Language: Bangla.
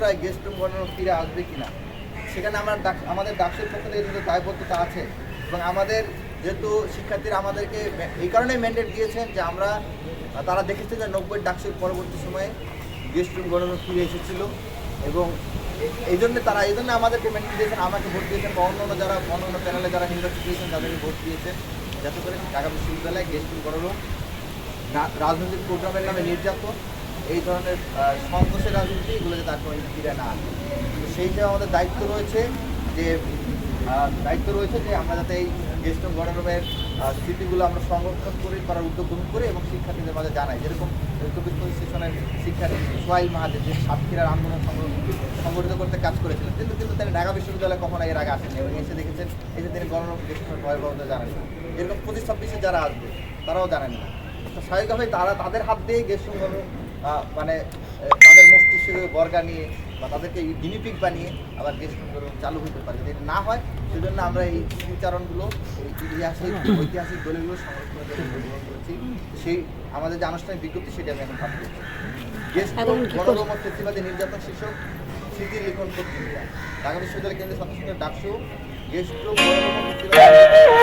ছাত্ররা গেস্ট রুম গণনা ফিরে আসবে কিনা, সেখানে আমাদের ডাকসুর পক্ষ থেকে কিন্তু দায়বদ্ধতা আছে। এবং আমাদের যেহেতু শিক্ষার্থীরা আমাদেরকে এই কারণেই ম্যান্ডেট দিয়েছেন যে তারা দেখেছে যে 90 ডাকসুর পরবর্তী সময়ে গেস্ট রুম গণনা ফিরে এসেছিল, এবং এই জন্য আমাদেরকে ম্যান্ডেট দিয়েছেন, আমাকে ভোট দিয়েছেন বা অন্য প্যানেলে যারা নির্বাচিত হয়েছেন তাদেরকে ভোট দিয়েছেন, যাতে করে ঢাকা বিশ্ববিদ্যালয়ে গেস্ট রুম গণনা রাজনৈতিক প্রোগ্রামের নামে নির্যাতন, এই ধরনের সংঘর্ষের রাজনীতি, এগুলো যাতে আর কোনো ফিরে না আসে। তো সেইটা আমাদের দায়িত্ব রয়েছে যে আমরা যাতে এই গেস্ট রুম গণরুমের স্মৃতিগুলো আমরা সংরক্ষণ করার উদ্যোগ গ্রহণ করি এবং শিক্ষার্থীদের মাঝে জানাই। যেরকম কবির সেশনের শিক্ষার্থী সোহাইল মাহাদের যে সাতক্ষীরার আন্দোলন সংগঠিত করতে কাজ করেছিলেন, কিন্তু তিনি ঢাকা বিশ্ববিদ্যালয়ে কখনো এর আগে আসেননি এবং এসে দেখেছেন এই যে তিনি গণরুম গেস্ট রুমের ভয়াবহতা জানেন না। এরকম 25-26 যারা আসবে তারাও জানেন না। তো স্বাভাবিকভাবেই তাদের হাত দিয়ে গেস্ট রুম গণরুম মানে তাদের মস্তিষ্কে বর্গা নিয়ে বা তাদেরকে গিনিপিক বানিয়ে আবার গেস্ট রুম চালু হতে পারে। যদি না হয় সেজন্য আমরা এই স্মৃতিচারণগুলো, এই ঐতিহাসিক দলিলগুলো সংরক্ষণের জন্য গ্রহণ করছি। সেই আমাদের যে আনুষ্ঠানিক বিজ্ঞপ্তি সেটা আমি এখন পাঠ করছি। গেস্ট রুম গণরুম ও ফেসিবাদী নির্যাতন শীর্ষক স্মৃতি লিখন পত্রিকা, ঢাকা বিশ্ববিদ্যালয় কেন্দ্রীয় ছাত্র সংসদের ডাকসু গেস্ট রুম গণরুম ও